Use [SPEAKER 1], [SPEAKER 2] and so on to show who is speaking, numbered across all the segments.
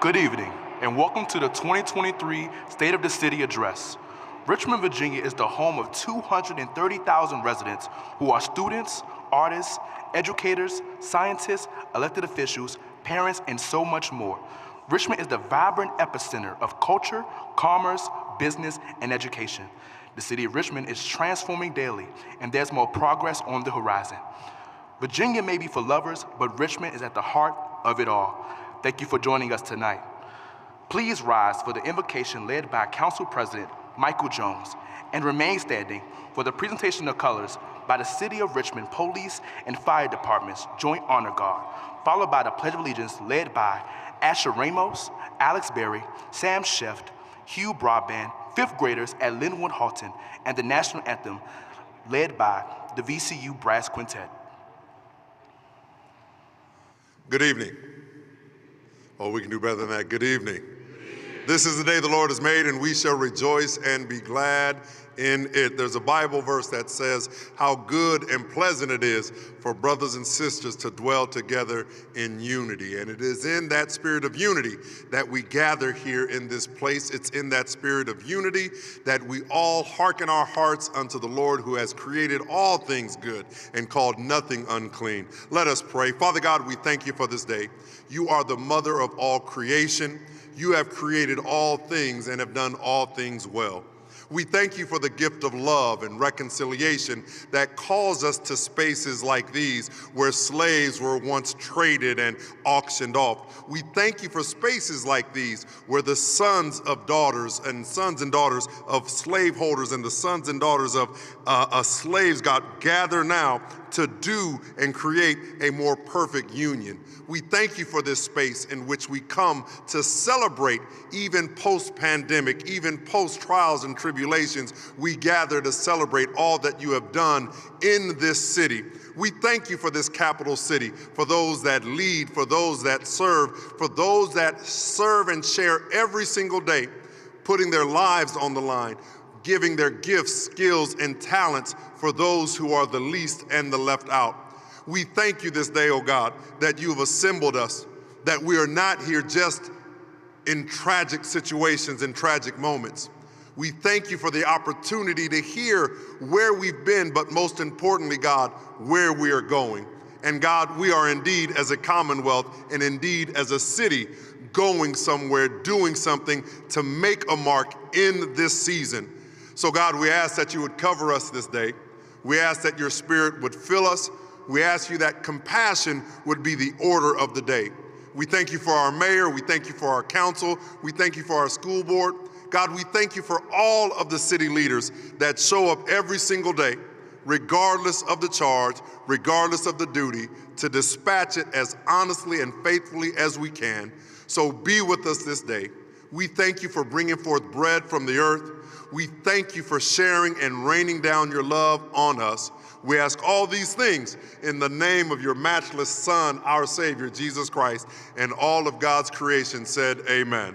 [SPEAKER 1] Good evening, and welcome to the 2023 State of the City Address. Richmond, Virginia is the home of 230,000 residents who are students, artists, educators, scientists, elected officials, parents, and so much more. Richmond is the vibrant epicenter of culture, commerce, business, and education. The city of Richmond is transforming daily, and there's more progress on the horizon. Virginia may be for lovers, but Richmond is at the heart of it all. Thank you for joining us tonight. Please rise for the invocation led by Council President Michael Jones, and remain standing for the presentation of colors by the City of Richmond Police and Fire Department's Joint Honor Guard, followed by the Pledge of Allegiance led by Asher Ramos, Alex Berry, Sam Sheft, Hugh Broadband, fifth graders at Linwood Halton, and the National Anthem led by the VCU Brass Quintet.
[SPEAKER 2] Good evening. Oh, we can do better than that. Good evening. This is the day the Lord has made, and we shall rejoice and be glad in it. There's a Bible verse that says how good and pleasant it is for brothers and sisters to dwell together in unity. And it is in that spirit of unity that we gather here in this place. It's in that spirit of unity that we all hearken our hearts unto the Lord, who has created all things good and called nothing unclean. Let us pray. Father God, we thank you for this day. You are the mother of all creation. You have created all things and have done all things well. We thank you for the gift of love and reconciliation that calls us to spaces like these where slaves were once traded and auctioned off. We thank you for spaces like these where the sons and daughters of slaveholders and the sons and daughters of slaves got gather now to do and create a more perfect union. We thank you for this space in which we come to celebrate, even post-pandemic, even post-trials and tribulations. We gather to celebrate all that you have done in this city. We thank you for this capital city, for those that lead, for those that serve and share every single day, putting their lives on the line, giving their gifts, skills, and talents for those who are the least and the left out. We thank you this day, oh God, that you have assembled us, that we are not here just in tragic situations and tragic moments. We thank you for the opportunity to hear where we've been, but most importantly, God, where we are going. And God, we are indeed as a commonwealth and indeed as a city going somewhere, doing something to make a mark in this season. So God, we ask that you would cover us this day. We ask that your spirit would fill us. We ask you that compassion would be the order of the day. We thank you for our mayor. We thank you for our council. We thank you for our school board. God, we thank you for all of the city leaders that show up every single day, regardless of the charge, regardless of the duty, to dispatch it as honestly and faithfully as we can. So be with us this day. We thank you for bringing forth bread from the earth. We thank you for sharing and raining down your love on us. We ask all these things in the name of your matchless Son, our Savior, Jesus Christ, and all of God's creation said, amen.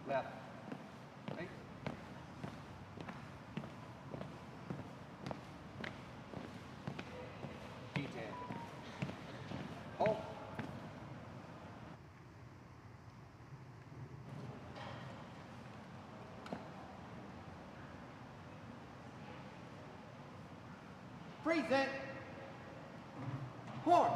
[SPEAKER 1] Left. Right. Detail. Hold. Present. Horn.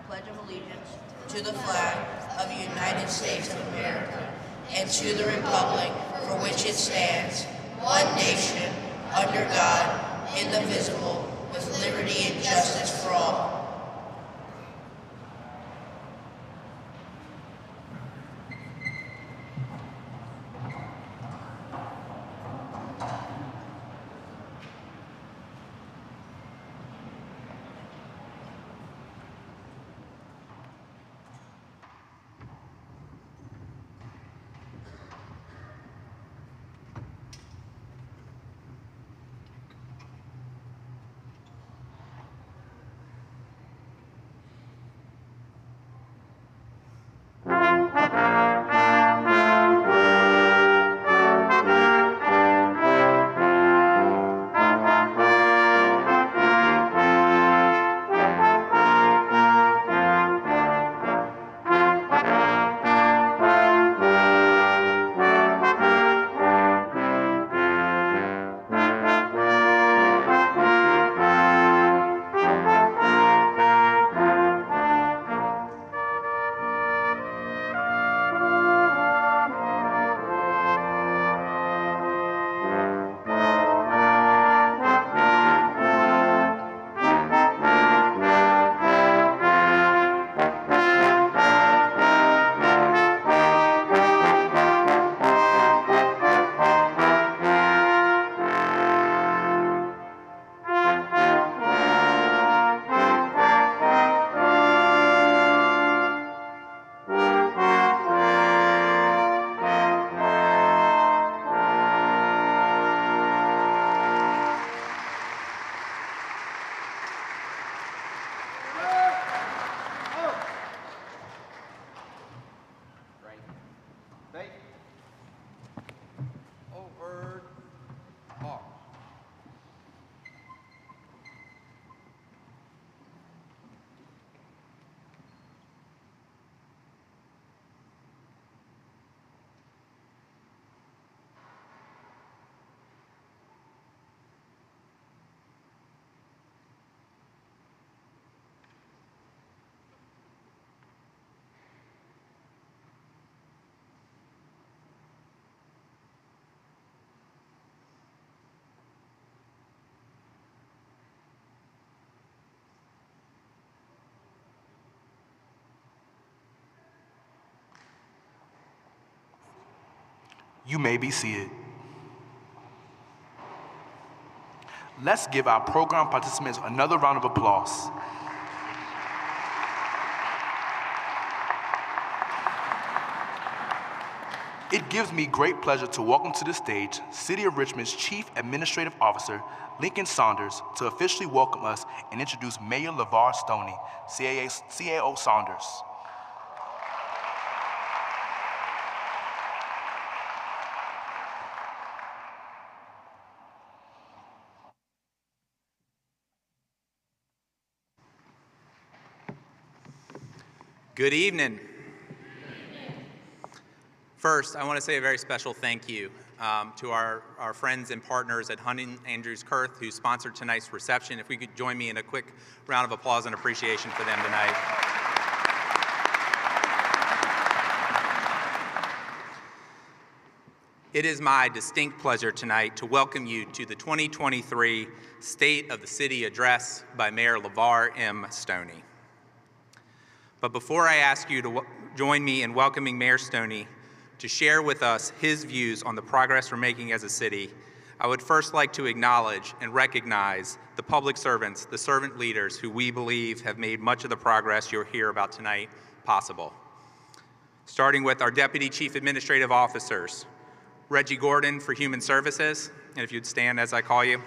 [SPEAKER 3] pledge of allegiance to the flag of the United States of America and to the republic for which it stands, one nation, under God, indivisible, with liberty and justice for all.
[SPEAKER 1] You may be seated. Let's give our program participants another round of applause. It gives me great pleasure to welcome to the stage City of Richmond's Chief Administrative Officer, Lincoln Saunders, to officially welcome us and introduce Mayor LeVar Stoney, CAO Saunders.
[SPEAKER 4] Good evening. First, I want to say a very special thank you to our friends and partners at Hunting Andrews Kurth who sponsored tonight's reception. If we could join me in a quick round of applause and appreciation for them tonight. It is my distinct pleasure tonight to welcome you to the 2023 State of the City Address by Mayor LeVar M. Stoney. But before I ask you to join me in welcoming Mayor Stoney to share with us his views on the progress we're making as a city, I would first like to acknowledge and recognize the public servants, the servant leaders who we believe have made much of the progress you'll hear about tonight possible. Starting with our Deputy Chief Administrative Officers, Reggie Gordon for Human Services, and if you'd stand as I call you.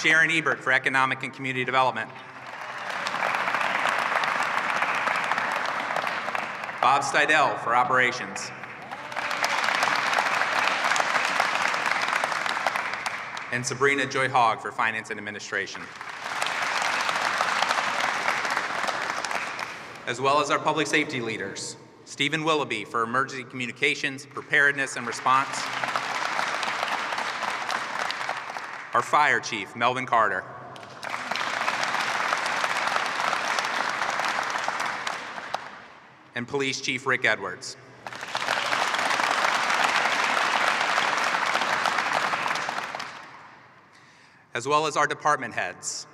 [SPEAKER 4] Sharon Ebert for Economic and Community Development. Bob Steidel for Operations. And Sabrina Joy Hogg for Finance and Administration. As well as our public safety leaders, Stephen Willoughby for Emergency Communications, Preparedness and Response. Our Fire Chief, Melvin Carter. And Police Chief Rick Edwards. As well as our department heads,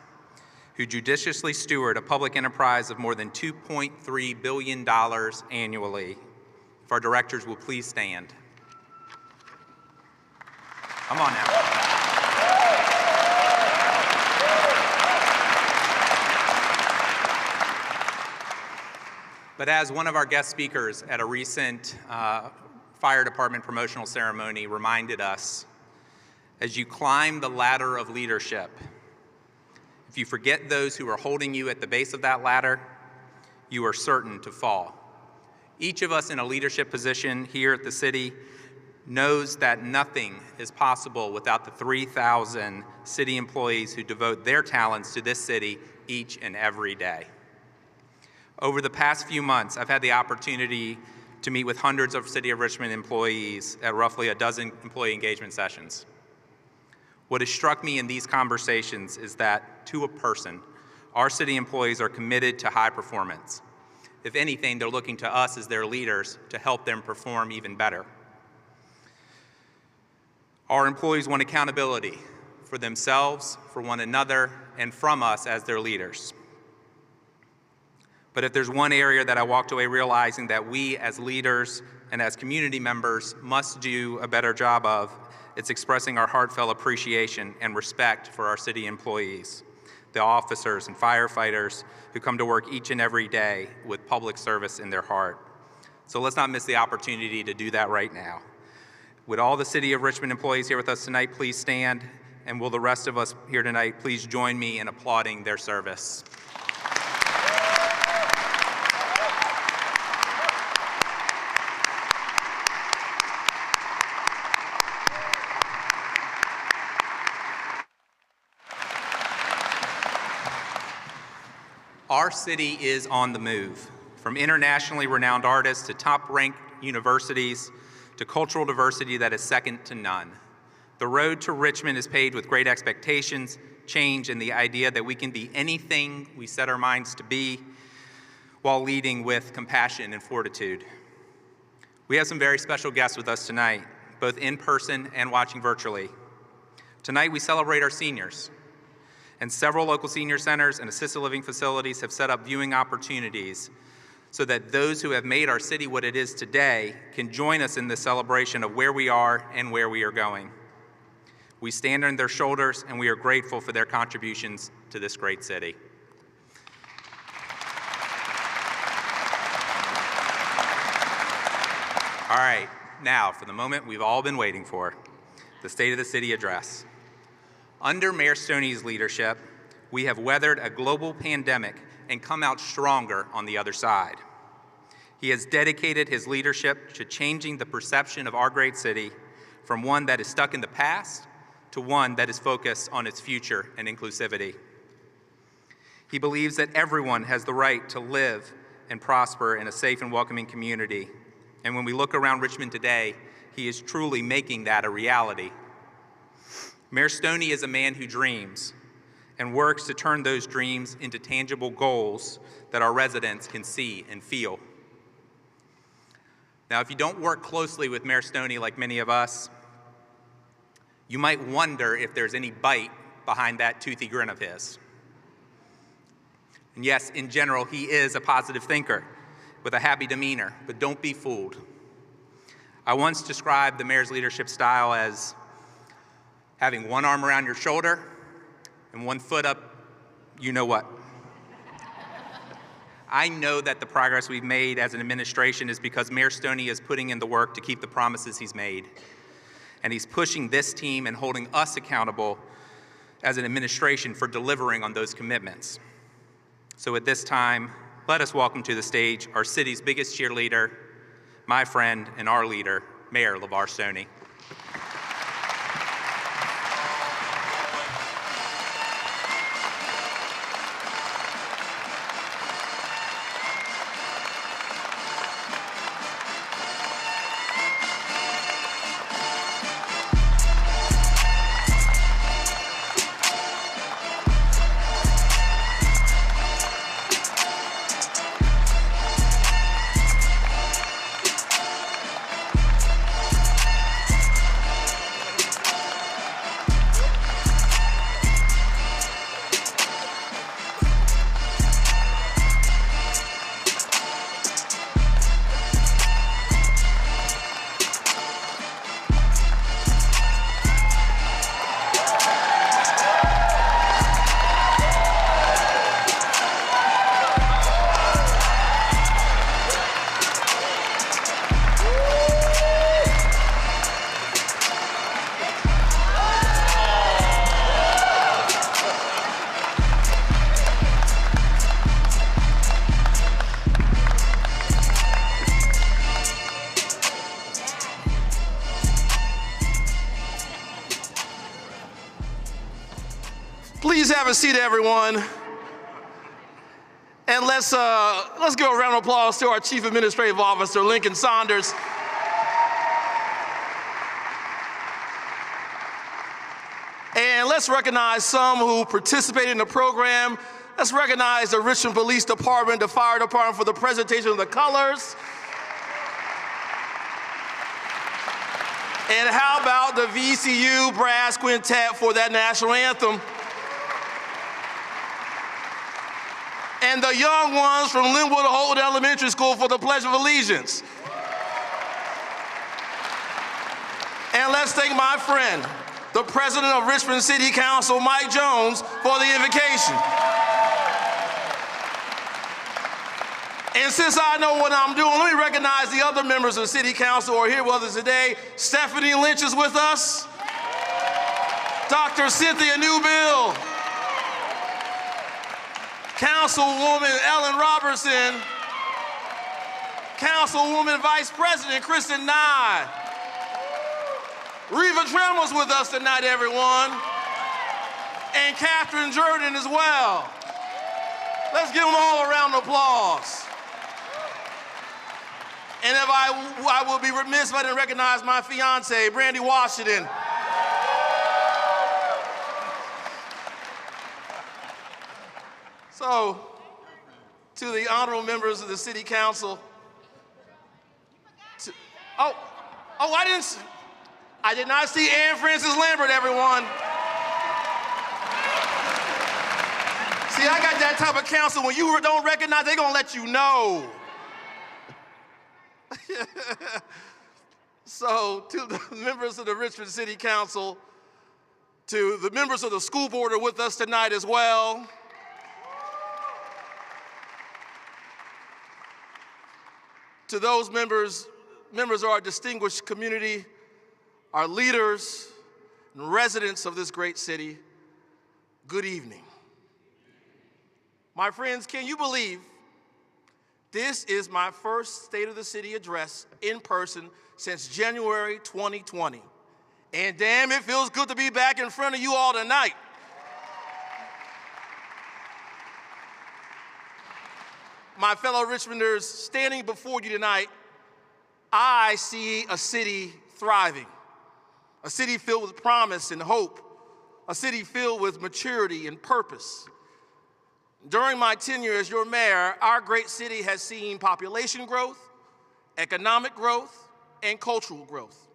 [SPEAKER 4] who judiciously steward a public enterprise of more than $2.3 billion annually. If our directors will please stand. Come on now. But as one of our guest speakers at a recent fire department promotional ceremony reminded us, as you climb the ladder of leadership, if you forget those who are holding you at the base of that ladder, you are certain to fall. Each of us in a leadership position here at the city knows that nothing is possible without the 3,000 city employees who devote their talents to this city each and every day. Over the past few months, I've had the opportunity to meet with hundreds of City of Richmond employees at roughly a dozen employee engagement sessions. What has struck me in these conversations is that, to a person, our city employees are committed to high performance. If anything, they're looking to us as their leaders to help them perform even better. Our employees want accountability for themselves, for one another, and from us as their leaders. But if there's one area that I walked away realizing that we as leaders and as community members must do a better job of, it's expressing our heartfelt appreciation and respect for our city employees, the officers and firefighters who come to work each and every day with public service in their heart. So let's not miss the opportunity to do that right now. Would all the City of Richmond employees here with us tonight please stand, and will the rest of us here tonight please join me in applauding their service. Our city is on the move, from internationally renowned artists to top-ranked universities to cultural diversity that is second to none. The road to Richmond is paved with great expectations, change, and the idea that we can be anything we set our minds to be while leading with compassion and fortitude. We have some very special guests with us tonight, both in person and watching virtually. Tonight we celebrate our seniors. And several local senior centers and assisted living facilities have set up viewing opportunities so that those who have made our city what it is today can join us in this celebration of where we are and where we are going. We stand on their shoulders and we are grateful for their contributions to this great city. All right, now for the moment we've all been waiting for, the State of the City address. Under Mayor Stoney's leadership, we have weathered a global pandemic and come out stronger on the other side. He has dedicated his leadership to changing the perception of our great city from one that is stuck in the past to one that is focused on its future and inclusivity. He believes that everyone has the right to live and prosper in a safe and welcoming community. And when we look around Richmond today, he is truly making that a reality. Mayor Stoney is a man who dreams and works to turn those dreams into tangible goals that our residents can see and feel. Now, if you don't work closely with Mayor Stoney like many of us, you might wonder if there's any bite behind that toothy grin of his. And yes, in general, he is a positive thinker with a happy demeanor, but don't be fooled. I once described the mayor's leadership style as having one arm around your shoulder and one foot up, you know what. I know that the progress we've made as an administration is because Mayor Stoney is putting in the work to keep the promises he's made. And he's pushing this team and holding us accountable as an administration for delivering on those commitments. So at this time, let us welcome to the stage our city's biggest cheerleader, my friend and our leader, Mayor LeVar Stoney.
[SPEAKER 5] Please have a seat, everyone. And let's give a round of applause to our Chief Administrative Officer, Lincoln Saunders. And let's recognize some who participated in the program. Let's recognize the Richmond Police Department, the Fire Department for the presentation of the colors. And how about the VCU Brass Quintet for that national anthem? And the young ones from Linwood Holt Elementary School for the Pledge of Allegiance. And let's thank my friend, the President of Richmond City Council, Mike Jones, for the invocation. And since I know what I'm doing, let me recognize the other members of City Council who are here with us today. Stephanie Lynch is with us. Dr. Cynthia Newbill. Councilwoman Ellen Robertson. Councilwoman Vice President Kristen Nye. Reva Trammell's with us tonight, everyone. And Catherine Jordan as well. Let's give them all a round of applause. And if I will be remiss if I didn't recognize my fiance, Brandy Washington. So, to the honorable members of the City Council. I did not see Ann Francis Lambert, everyone. See, I got that type of council. When you don't recognize, they're gonna let you know. So, to the members of the Richmond City Council, to the members of the school board are with us tonight as well. To those members of our distinguished community, our leaders and residents of this great city, good evening. My friends, can you believe this is my first State of the City address in person since January 2020. And damn, it feels good to be back in front of you all tonight. My fellow Richmonders, standing before you tonight, I see a city thriving, a city filled with promise and hope, a city filled with maturity and purpose. During my tenure as your mayor, our great city has seen population growth, economic growth, and cultural growth.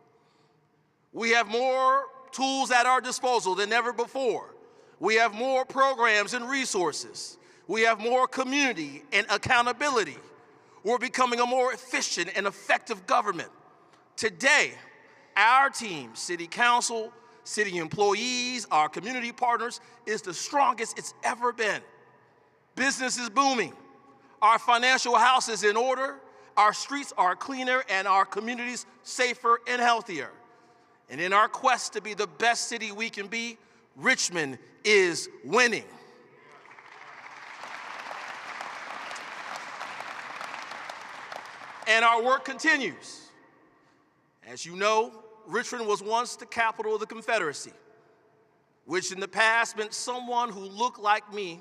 [SPEAKER 5] We have more tools at our disposal than ever before. We have more programs and resources. We have more community and accountability. We're becoming a more efficient and effective government. Today, our team, City Council, city employees, our community partners, is the strongest it's ever been. Business is booming. Our financial house is in order. Our streets are cleaner and our communities safer and healthier. And in our quest to be the best city we can be, Richmond is winning. And our work continues. As you know, Richmond was once the capital of the Confederacy, which in the past meant someone who looked like me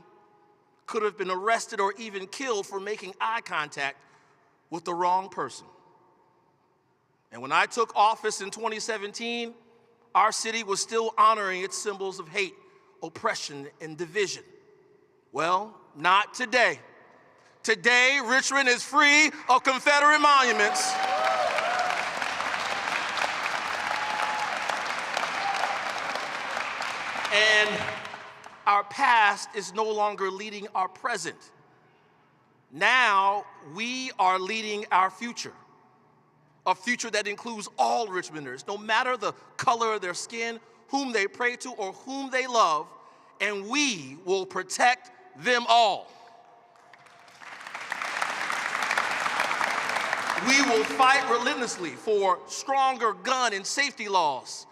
[SPEAKER 5] could have been arrested or even killed for making eye contact with the wrong person. And when I took office in 2017, our city was still honoring its symbols of hate, oppression, and division. Well, not today. Today, Richmond is free of Confederate monuments. And our past is no longer leading our present. Now, we are leading our future. A future that includes all Richmonders, no matter the color of their skin, whom they pray to, or whom they love, and we will protect them all. We will fight relentlessly for stronger gun and safety laws,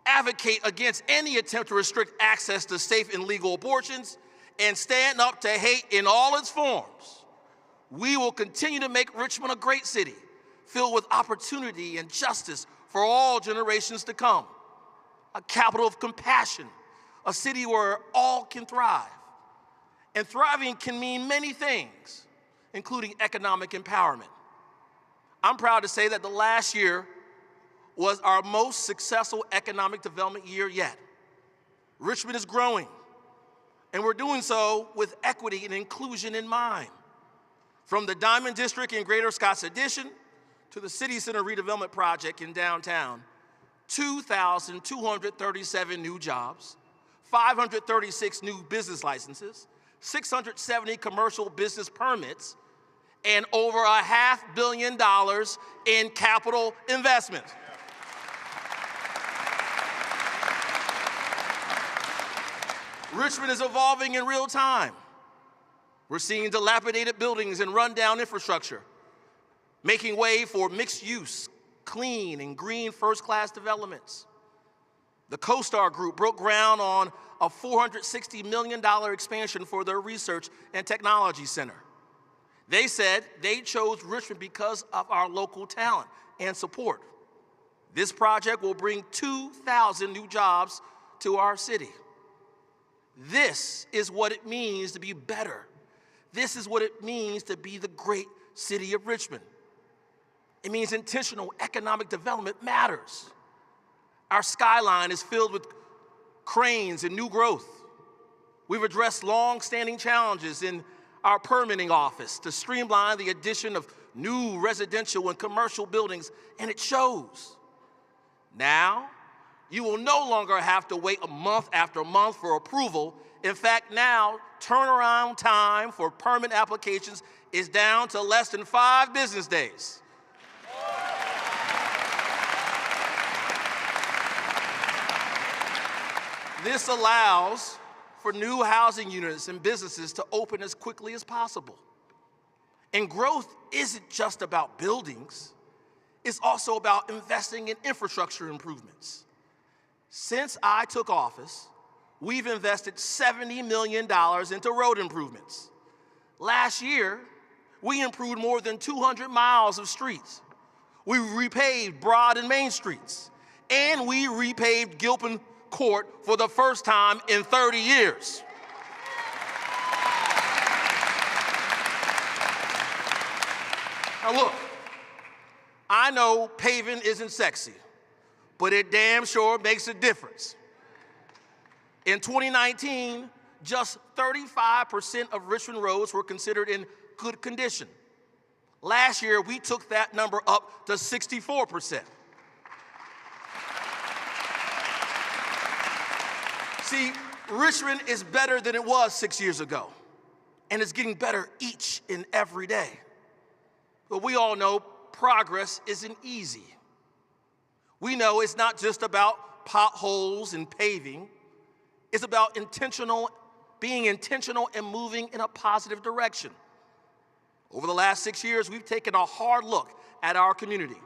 [SPEAKER 5] advocate against any attempt to restrict access to safe and legal abortions, and stand up to hate in all its forms. We will continue to make Richmond a great city, filled with opportunity and justice for all generations to come. A capital of compassion, a city where all can thrive. And thriving can mean many things, including economic empowerment. I'm proud to say that the last year was our most successful economic development year yet. Richmond is growing, and we're doing so with equity and inclusion in mind. From the Diamond District in Greater Scots Addition to the City Center redevelopment project in downtown, 2,237 new jobs, 536 new business licenses, 670 commercial business permits, and over $500 million in capital investment. Richmond is evolving in real time. We're seeing dilapidated buildings and rundown infrastructure, making way for mixed-use, clean, and green first-class developments. The CoStar Group broke ground on a $460 million expansion for their research and technology center. They said they chose Richmond because of our local talent and support. This project will bring 2,000 new jobs to our city. This is what it means to be better. This is what it means to be the great city of Richmond. It means intentional economic development matters. Our skyline is filled with cranes and new growth. We've addressed long-standing challenges in our permitting office to streamline the addition of new residential and commercial buildings, and it shows. Now, you will no longer have to wait a month after month for approval. In fact, now, turnaround time for permit applications is down to less than 5 business days. This allows for new housing units and businesses to open as quickly as possible. And growth isn't just about buildings, it's also about investing in infrastructure improvements. Since I took office, we've invested $70 million into road improvements. Last year, we improved more than 200 miles of streets. We repaved Broad and Main Streets, and we repaved Gilpin Court for the first time in 30 years. Now look, I know paving isn't sexy, but it damn sure makes a difference. In 2019, just 35% of Richmond roads were considered in good condition. Last year, we took that number up to 64%. See, Richmond is better than it was 6 years ago, and it's getting better each and every day. But we all know progress isn't easy. We know it's not just about potholes and paving. It's about being intentional and moving in a positive direction. Over the last 6 years, we've taken a hard look at our community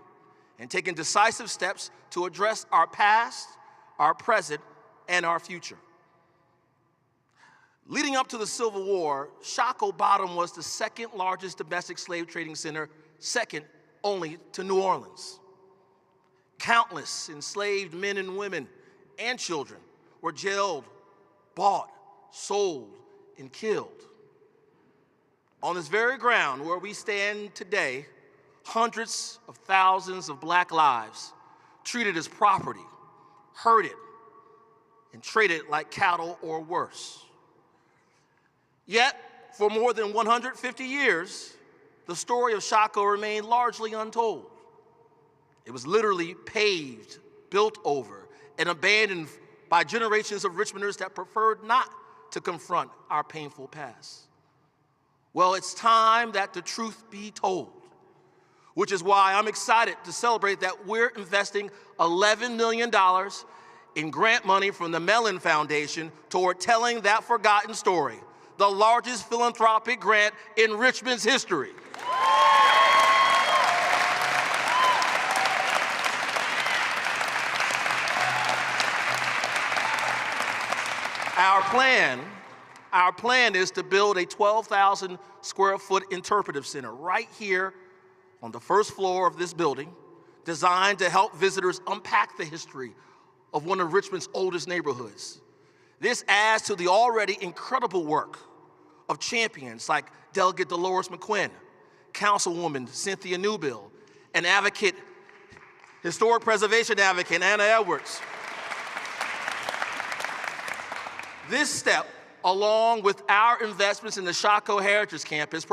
[SPEAKER 5] and taken decisive steps to address our past, our present, and our future. Leading up to the Civil War, Shockoe Bottom was the second largest domestic slave trading center, second only to New Orleans. Countless enslaved men and women and children were jailed, bought, sold, and killed. On this very ground where we stand today, hundreds of thousands of black lives treated as property, herded, and traded like cattle or worse. Yet, for more than 150 years, the story of Shockoe remained largely untold. It was literally paved, built over, and abandoned by generations of Richmonders that preferred not to confront our painful past. Well, it's time that the truth be told, which is why I'm excited to celebrate that we're investing $11 million in grant money from the Mellon Foundation toward telling that forgotten story, the largest philanthropic grant in Richmond's history. Our plan is to build a 12,000 square foot interpretive center right here on the first floor of this building, designed to help visitors unpack the history of one of Richmond's oldest neighborhoods. This adds to the already incredible work of champions like Delegate Dolores McQuinn, Councilwoman Cynthia Newbill, and advocate, historic preservation advocate Anna Edwards. This step, along with our investments in the Shockoe Heritage Campus,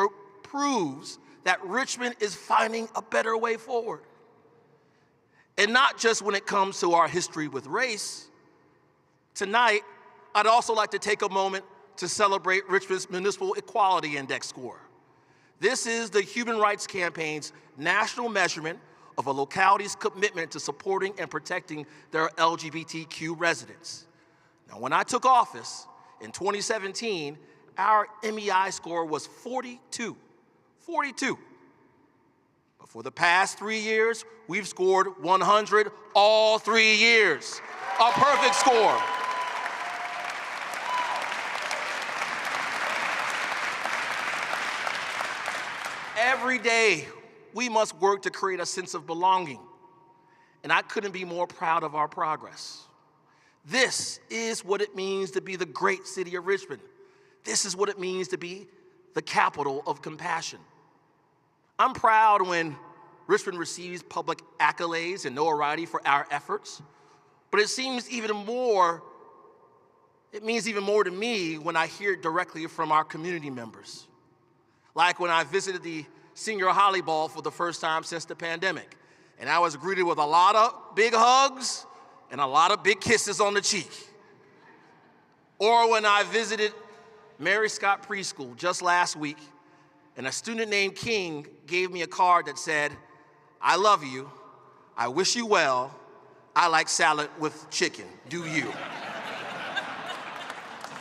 [SPEAKER 5] proves that Richmond is finding a better way forward. And not just when it comes to our history with race. Tonight, I'd also like to take a moment to celebrate Richmond's Municipal Equality Index score. This is the Human Rights Campaign's national measurement of a locality's commitment to supporting and protecting their LGBTQ residents. Now, when I took office in 2017, our MEI score was 42. 42. But for the past 3 years, we've scored 100 all 3 years. A perfect score. Every day, we must work to create a sense of belonging. And I couldn't be more proud of our progress. This is what it means to be the great city of Richmond. This is what it means to be the capital of compassion. I'm proud when Richmond receives public accolades and notoriety for our efforts, but it means even more to me when I hear it directly from our community members. Like when I visited the Senior Holly Ball for the first time since the pandemic, and I was greeted with a lot of big hugs and a lot of big kisses on the cheek. Or when I visited Mary Scott Preschool just last week, and a student named King gave me a card that said, "I love you, I wish you well, I like salad with chicken, do you?"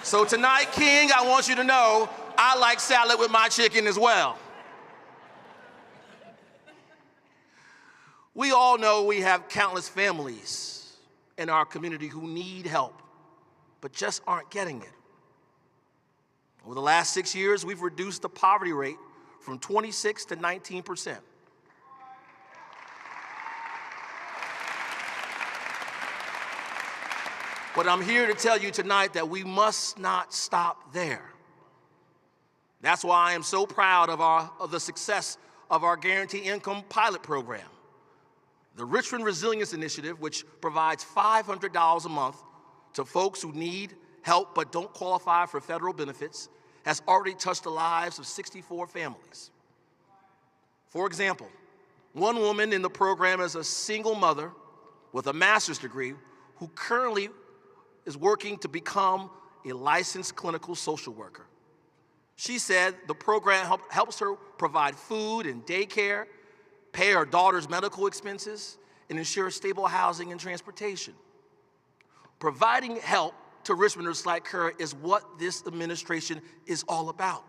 [SPEAKER 5] So tonight, King, I want you to know, I like salad with my chicken as well. We all know we have countless families in our community who need help, but just aren't getting it. Over the last 6 years, we've reduced the poverty rate from 26 to 19%. But I'm here to tell you tonight that we must not stop there. That's why I am so proud of the success of our Guaranteed Income Pilot Program. The Richmond Resilience Initiative, which provides $500 a month to folks who need help but don't qualify for federal benefits, has already touched the lives of 64 families. For example, one woman in the program is a single mother with a master's degree who currently is working to become a licensed clinical social worker. She said the program helps her provide food and daycare, pay her daughter's medical expenses, and ensure stable housing and transportation. Providing help to Richmonders like her is what this administration is all about.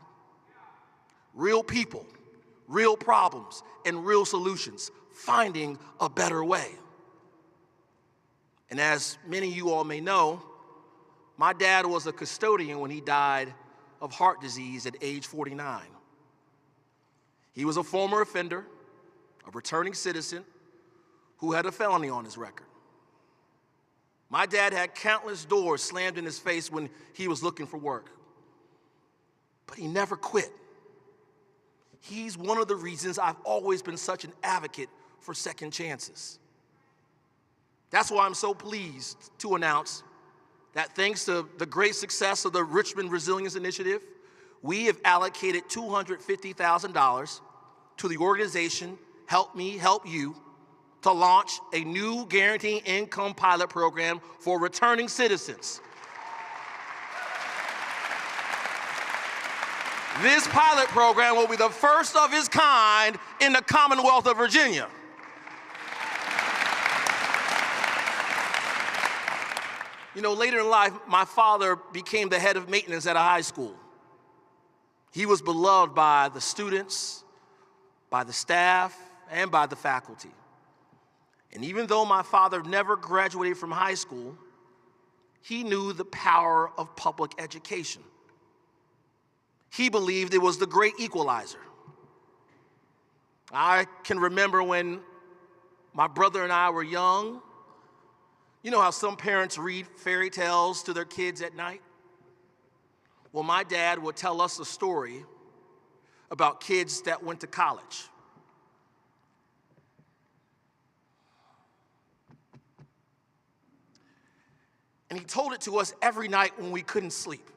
[SPEAKER 5] Real people, real problems, and real solutions, finding a better way. And as many of you all may know, my dad was a custodian when he died of heart disease at age 49. He was a former offender, a returning citizen who had a felony on his record. My dad had countless doors slammed in his face when he was looking for work, but he never quit. He's one of the reasons I've always been such an advocate for second chances. That's why I'm so pleased to announce that thanks to the great success of the Richmond Resilience Initiative, we have allocated $250,000 to the organization Help Me Help You to launch a new Guaranteed Income Pilot Program for returning citizens. This pilot program will be the first of its kind in the Commonwealth of Virginia. You know, later in life, my father became the head of maintenance at a high school. He was beloved by the students, by the staff, and by the faculty. And even though my father never graduated from high school, he knew the power of public education. He believed it was the great equalizer. I can remember when my brother and I were young, You know how some parents read fairy tales to their kids at night? Well, my dad would tell us a story about kids that went to college. And he told it to us every night when we couldn't sleep.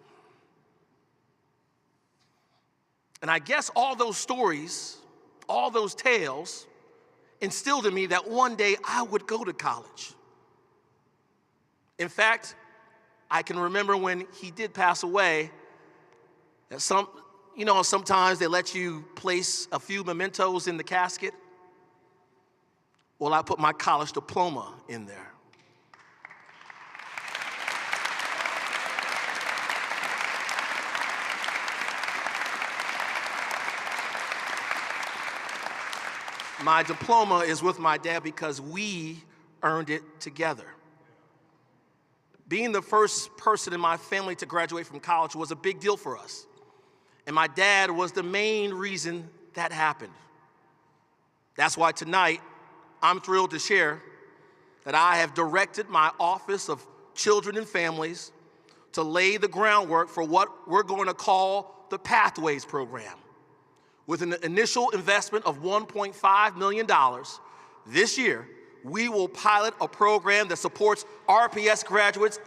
[SPEAKER 5] And I guess all those stories, all those tales, instilled in me that one day I would go to college. In fact, I can remember when he did pass away, that sometimes they let you place a few mementos in the casket. Well, I put my college diploma in there. My diploma is with my dad because we earned it together. Being the first person in my family to graduate from college was a big deal for us. And my dad was the main reason that happened. That's why tonight, I'm thrilled to share that I have directed my Office of Children and Families to lay the groundwork for what we're going to call the Pathways Program. With an initial investment of $1.5 million, this year, we will pilot a program that supports RPS graduates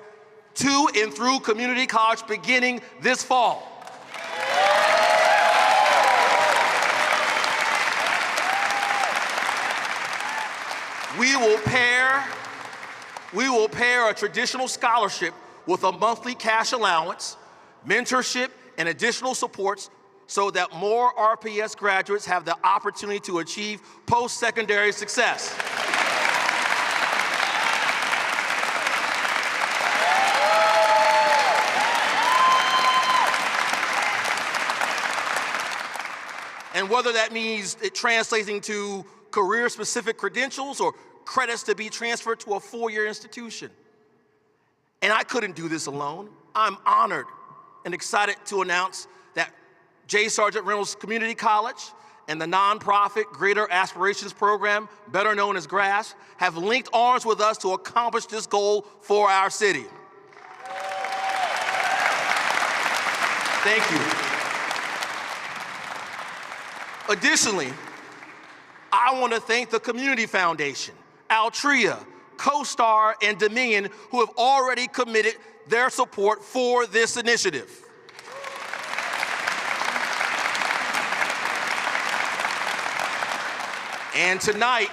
[SPEAKER 5] to and through community college beginning this fall. We will pair a traditional scholarship with a monthly cash allowance, mentorship, and additional supports so that more RPS graduates have the opportunity to achieve post-secondary success. And whether that means it translating to career-specific credentials or credits to be transferred to a four-year institution. And I couldn't do this alone. I'm honored and excited to announce that J. Sargent Reynolds Community College and the nonprofit Greater Aspirations Program, better known as GRASP, have linked arms with us to accomplish this goal for our city. Thank you. Additionally, I want to thank the Community Foundation, Altria, CoStar, and Dominion, who have already committed their support for this initiative. And tonight,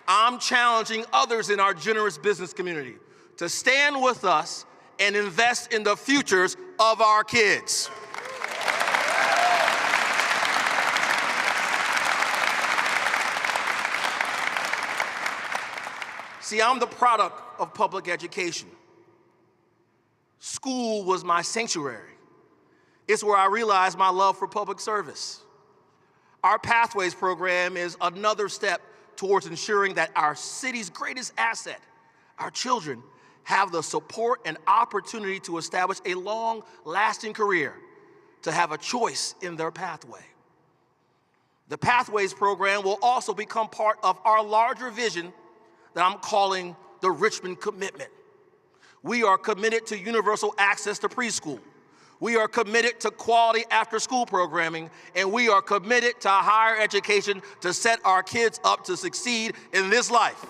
[SPEAKER 5] I'm challenging others in our generous business community to stand with us and invest in the futures of our kids. See, I'm the product of public education. School was my sanctuary. It's where I realized my love for public service. Our Pathways program is another step towards ensuring that our city's greatest asset, our children, have the support and opportunity to establish a long-lasting career, to have a choice in their pathway. The Pathways program will also become part of our larger vision that I'm calling the Richmond Commitment. We are committed to universal access to preschool. We are committed to quality after-school programming, and we are committed to higher education to set our kids up to succeed in this life.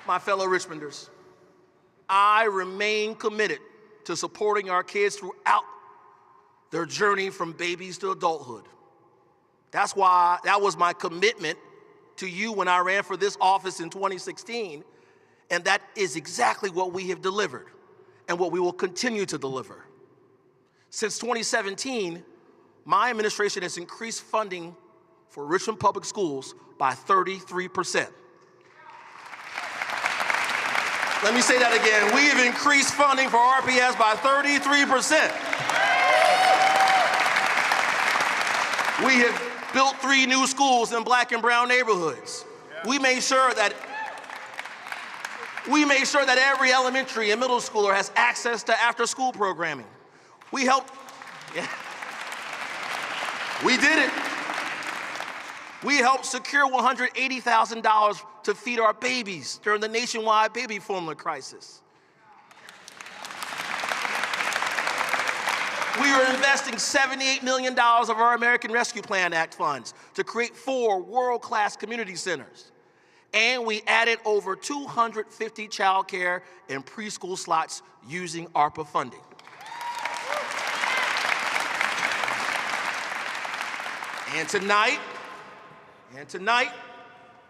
[SPEAKER 5] My fellow Richmonders, I remain committed to supporting our kids throughout their journey from babies to adulthood. That was my commitment to you when I ran for this office in 2016, and that is exactly what we have delivered and what we will continue to deliver. Since 2017, my administration has increased funding for Richmond Public Schools by 33%. Let me say that again. We have increased funding for RPS by 33%. We have built 3 new schools in Black and brown neighborhoods. We made sure that every elementary and middle schooler has access to after-school programming. We helped We did it. We helped secure $180,000 to feed our babies during the nationwide baby formula crisis. We are investing $78 million of our American Rescue Plan Act funds to create 4 world-class community centers. And we added over 250 childcare and preschool slots using ARPA funding. And tonight,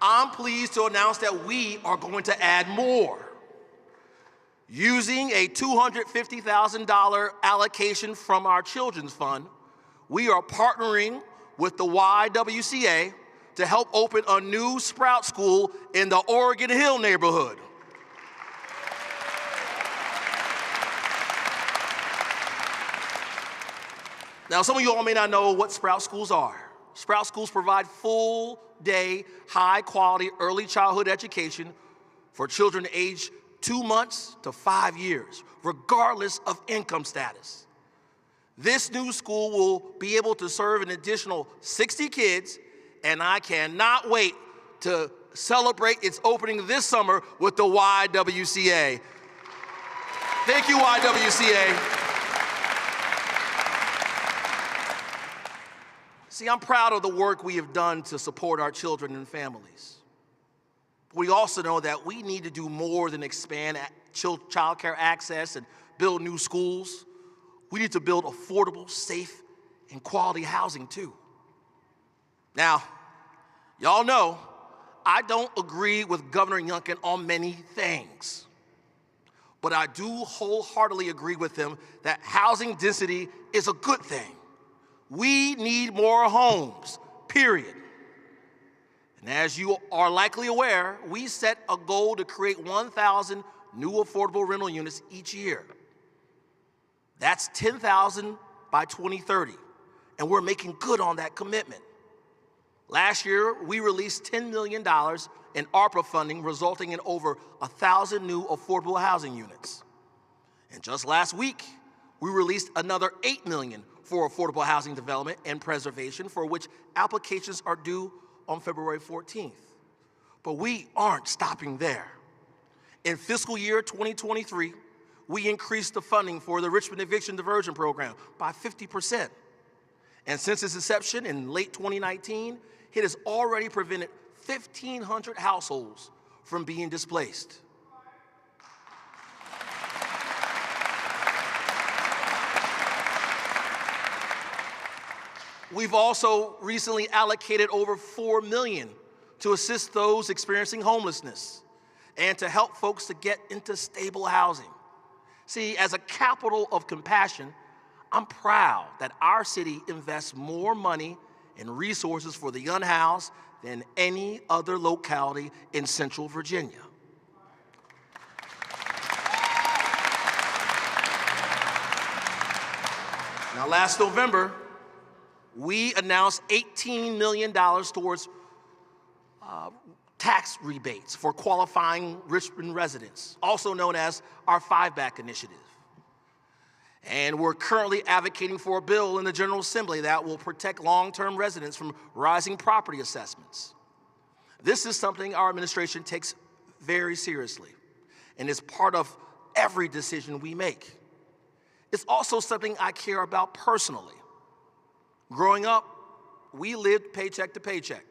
[SPEAKER 5] I'm pleased to announce that we are going to add more. Using a $250,000 allocation from our Children's Fund, we are partnering with the YWCA to help open a new Sprout School in the Oregon Hill neighborhood. Now, some of you all may not know what Sprout Schools are. Sprout Schools provide full-day, high-quality early childhood education for children aged 2 months to 5 years, regardless of income status. This new school will be able to serve an additional 60 kids, and I cannot wait to celebrate its opening this summer with the YWCA. Thank you, YWCA. See, I'm proud of the work we have done to support our children and families. We also know that we need to do more than expand child care access and build new schools. We need to build affordable, safe, and quality housing too. Now, y'all know I don't agree with Governor Youngkin on many things, but I do wholeheartedly agree with him that housing density is a good thing. We need more homes, period. And as you are likely aware, we set a goal to create 1,000 new affordable rental units each year. That's 10,000 by 2030, and we're making good on that commitment. Last year, we released $10 million in ARPA funding, resulting in over 1,000 new affordable housing units. And just last week, we released another $8 million for affordable housing development and preservation, for which applications are due on February 14th. But we aren't stopping there. In fiscal year 2023, we increased the funding for the Richmond Eviction Diversion Program by 50%. And since its inception in late 2019, it has already prevented 1,500 households from being displaced. We've also recently allocated over $4 million to assist those experiencing homelessness and to help folks to get into stable housing. See, as a capital of compassion, I'm proud that our city invests more money and resources for the unhoused than any other locality in Central Virginia. Now, last November, we announced $18 million towards tax rebates for qualifying Richmond residents, also known as our 5-Back initiative. And we're currently advocating for a bill in the General Assembly that will protect long-term residents from rising property assessments. This is something our administration takes very seriously and is part of every decision we make. It's also something I care about personally. Growing up, we lived paycheck to paycheck.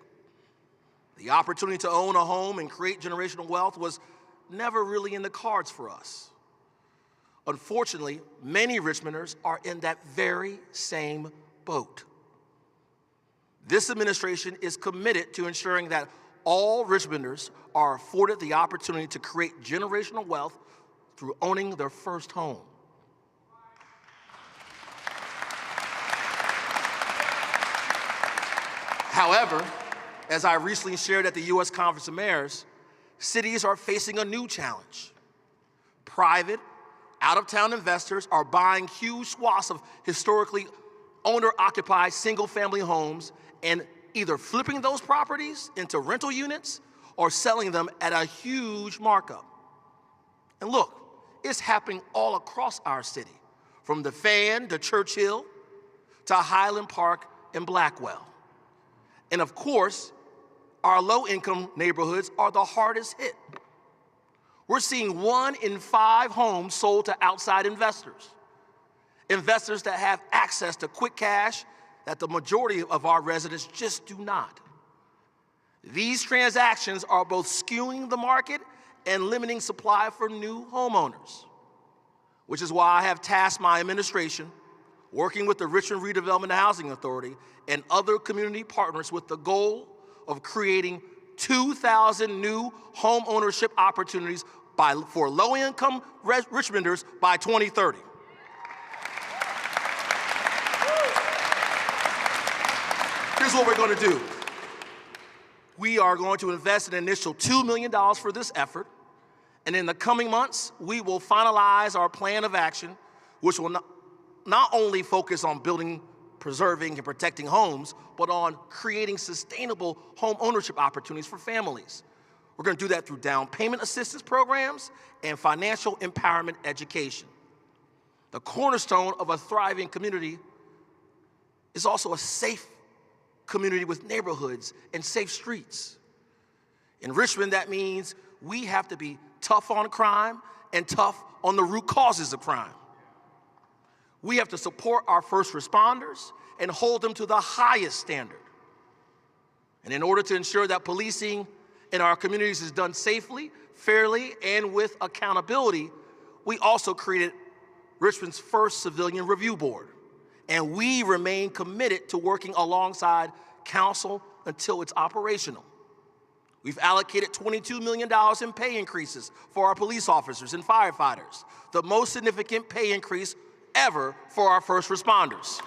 [SPEAKER 5] The opportunity to own a home and create generational wealth was never really in the cards for us. Unfortunately, many Richmonders are in that very same boat. This administration is committed to ensuring that all Richmonders are afforded the opportunity to create generational wealth through owning their first home. However, as I recently shared at the U.S. Conference of Mayors, cities are facing a new challenge. Private, out-of-town investors are buying huge swaths of historically owner-occupied single-family homes and either flipping those properties into rental units or selling them at a huge markup. And look, it's happening all across our city, from the Fan to Churchill to Highland Park and Blackwell. And of course, our low-income neighborhoods are the hardest hit. We're seeing 1 in 5 homes sold to outside investors, investors that have access to quick cash that the majority of our residents just do not. These transactions are both skewing the market and limiting supply for new homeowners, which is why I have tasked my administration, working with the Richmond Redevelopment and Housing Authority and other community partners with the goal of creating 2,000 new home ownership opportunities for low-income Richmonders by 2030. Here's what we're going to do. We are going to invest an initial $2 million for this effort, and in the coming months, we will finalize our plan of action, which will not only focus on building, preserving, and protecting homes, but on creating sustainable home ownership opportunities for families. We're going to do that through down payment assistance programs and financial empowerment education. The cornerstone of a thriving community is also a safe community with neighborhoods and safe streets. In Richmond, that means we have to be tough on crime and tough on the root causes of crime. We have to support our first responders and hold them to the highest standard. And in order to ensure that policing in our communities is done safely, fairly, and with accountability, we also created Richmond's first civilian review board. And we remain committed to working alongside council until it's operational. We've allocated $22 million in pay increases for our police officers and firefighters, the most significant pay increase ever for our first responders.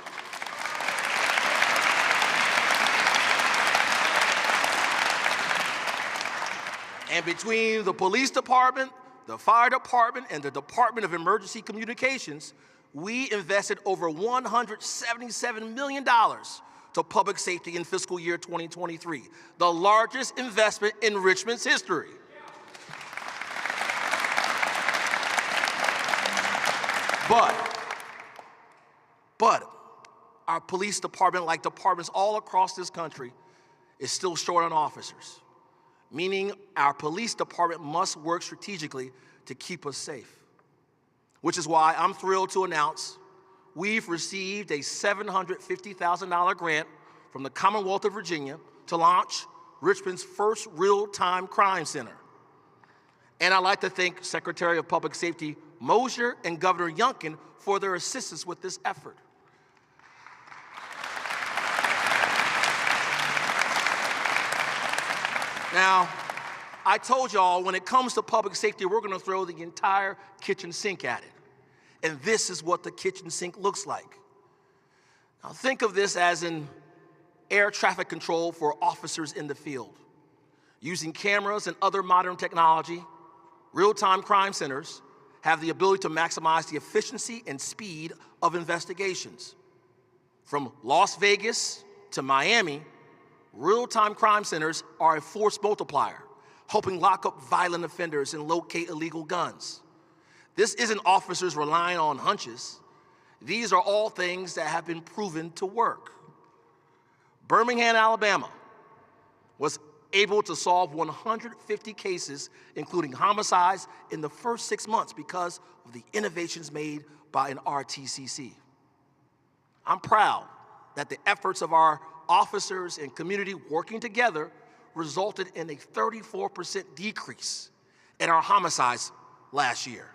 [SPEAKER 5] And between the police department, the fire department, and the Department of Emergency Communications, we invested over $177 million to public safety in fiscal year 2023, the largest investment in Richmond's history. But our police department, like departments all across this country, is still short on officers, meaning our police department must work strategically to keep us safe. Which is why I'm thrilled to announce we've received a $750,000 grant from the Commonwealth of Virginia to launch Richmond's first real-time crime center. And I'd like to thank Secretary of Public Safety Mosier and Governor Youngkin for their assistance with this effort. Now, I told y'all when it comes to public safety, we're gonna throw the entire kitchen sink at it. And this is what the kitchen sink looks like. Now think of this as an air traffic control for officers in the field. Using cameras and other modern technology, real-time crime centers have the ability to maximize the efficiency and speed of investigations. From Las Vegas to Miami, real-time crime centers are a force multiplier, helping lock up violent offenders and locate illegal guns. This isn't officers relying on hunches. These are all things that have been proven to work. Birmingham, Alabama was able to solve 150 cases, including homicides, in the first 6 months because of the innovations made by an RTCC. I'm proud that the efforts of our officers and community working together resulted in a 34% decrease in our homicides last year.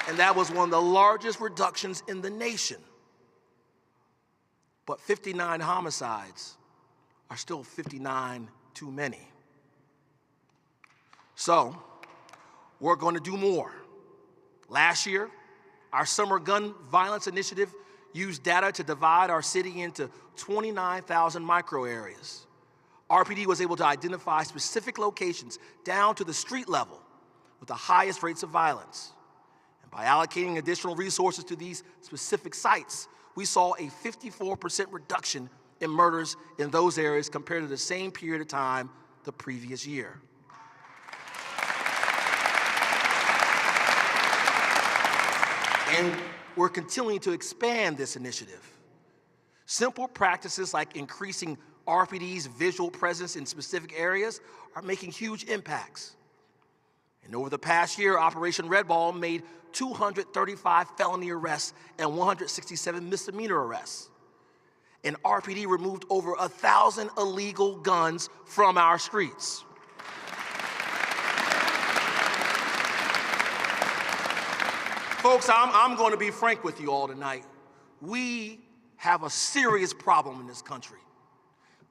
[SPEAKER 5] And that was one of the largest reductions in the nation. But 59 homicides are still 59 too many. So, we're going to do more. Last year, our Summer Gun Violence Initiative used data to divide our city into 29,000 micro areas. RPD was able to identify specific locations down to the street level with the highest rates of violence. And by allocating additional resources to these specific sites, we saw a 54% reduction in murders in those areas compared to the same period of time the previous year. And we're continuing to expand this initiative. Simple practices like increasing RPD's visual presence in specific areas are making huge impacts. And over the past year, Operation Red Ball made 235 felony arrests and 167 misdemeanor arrests. And RPD removed over 1,000 illegal guns from our streets. Folks, I'm going to be frank with you all tonight. We have a serious problem in this country.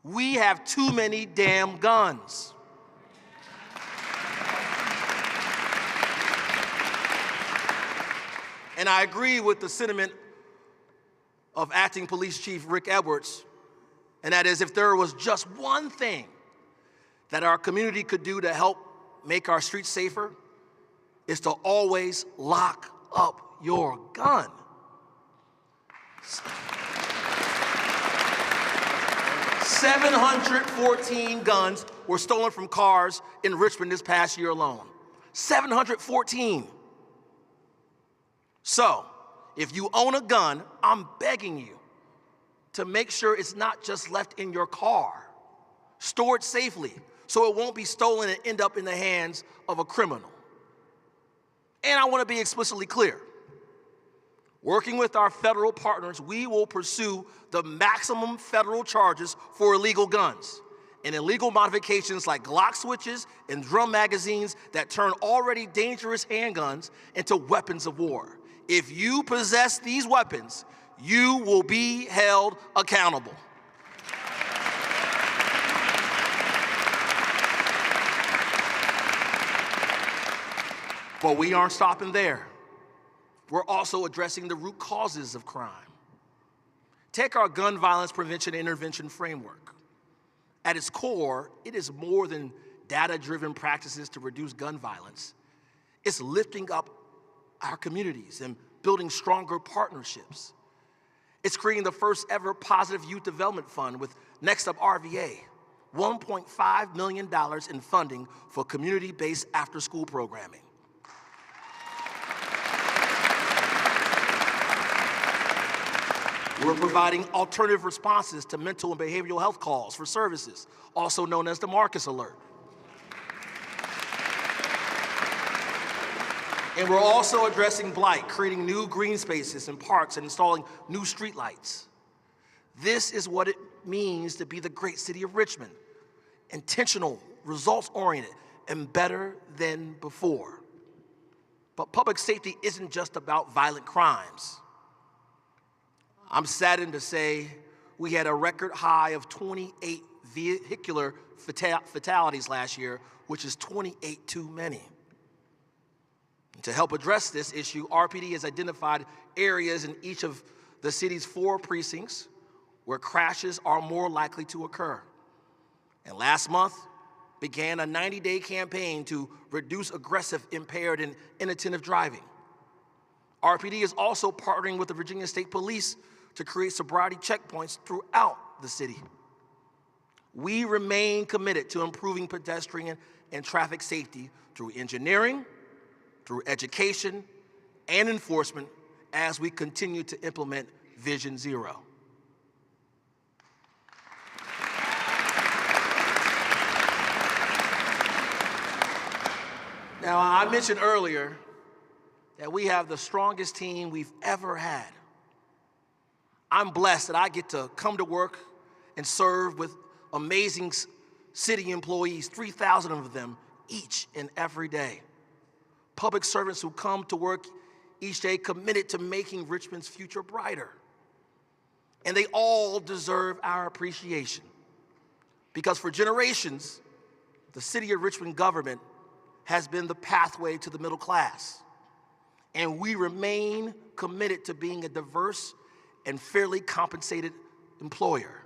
[SPEAKER 5] We have too many damn guns. And I agree with the sentiment of Acting Police Chief Rick Edwards, and that is, if there was just one thing that our community could do to help make our streets safer, is to always lock up your gun. 714 guns were stolen from cars in Richmond this past year alone. 714. So, if you own a gun, I'm begging you to make sure it's not just left in your car. Store it safely so it won't be stolen and end up in the hands of a criminal. And I want to be explicitly clear. Working with our federal partners, we will pursue the maximum federal charges for illegal guns and illegal modifications like Glock switches and drum magazines that turn already dangerous handguns into weapons of war. If you possess these weapons, you will be held accountable. But we aren't stopping there. We're also addressing the root causes of crime. Take our gun violence prevention and intervention framework. At its core, it is more than data-driven practices to reduce gun violence. It's lifting up our communities and building stronger partnerships. It's creating the first ever positive youth development fund with Next Up RVA, $1.5 million in funding for community-based after-school programming. We're providing alternative responses to mental and behavioral health calls for services, also known as the Marcus Alert. And we're also addressing blight, creating new green spaces and parks and installing new streetlights. This is what it means to be the great city of Richmond: intentional, results-oriented, and better than before. But public safety isn't just about violent crimes. I'm saddened to say we had a record high of 28 vehicular fatalities last year, which is 28 too many. To help address this issue, RPD has identified areas in each of the city's 4 precincts where crashes are more likely to occur. And last month began a 90-day campaign to reduce aggressive, impaired, and inattentive driving. RPD is also partnering with the Virginia State Police to create sobriety checkpoints throughout the city. We remain committed to improving pedestrian and traffic safety through engineering, through education, and enforcement as we continue to implement Vision Zero. Now, I mentioned earlier that we have the strongest team we've ever had. I'm blessed that I get to come to work and serve with amazing city employees, 3,000 of them each and every day. Public servants who come to work each day committed to making Richmond's future brighter. And they all deserve our appreciation. Because for generations, the City of Richmond government has been the pathway to the middle class. And we remain committed to being a diverse and fairly compensated employer.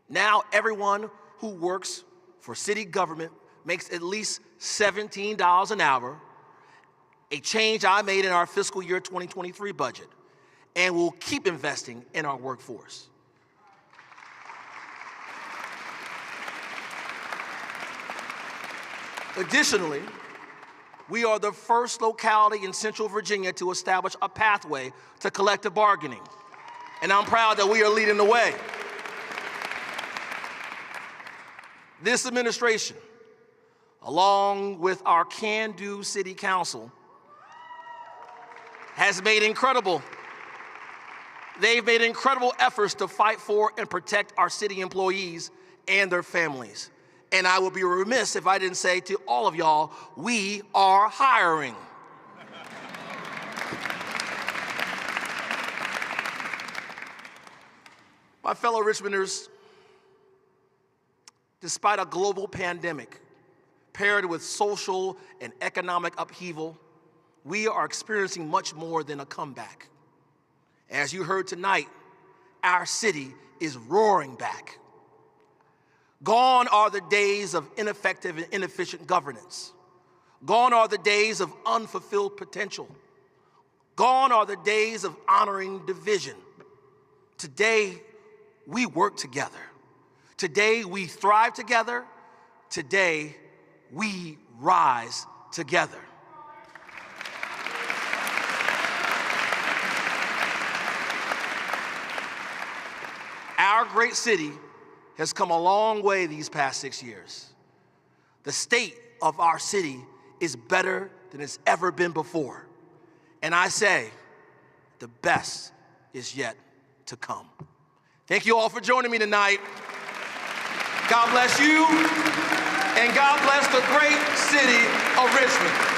[SPEAKER 5] Now everyone who works for city government makes at least $17 an hour, a change I made in our fiscal year 2023 budget, and we'll keep investing in our workforce. Additionally, We are the first locality in Central Virginia to establish a pathway to collective bargaining. And I'm proud that we are leading the way. This administration, along with our can-do city council, has made incredible efforts to fight for and protect our city employees and their families. And I would be remiss if I didn't say to all of y'all, we are hiring. My fellow Richmonders, despite a global pandemic paired with social and economic upheaval, we are experiencing much more than a comeback. As you heard tonight, our city is roaring back. Gone are the days of ineffective and inefficient governance. Gone are the days of unfulfilled potential. Gone are the days of honoring division. Today, we work together. Today, we thrive together. Today, we rise together. Our great city has come a long way these past 6 years. The state of our city is better than it's ever been before. And I say, the best is yet to come. Thank you all for joining me tonight. God bless you, and God bless the great city of Richmond.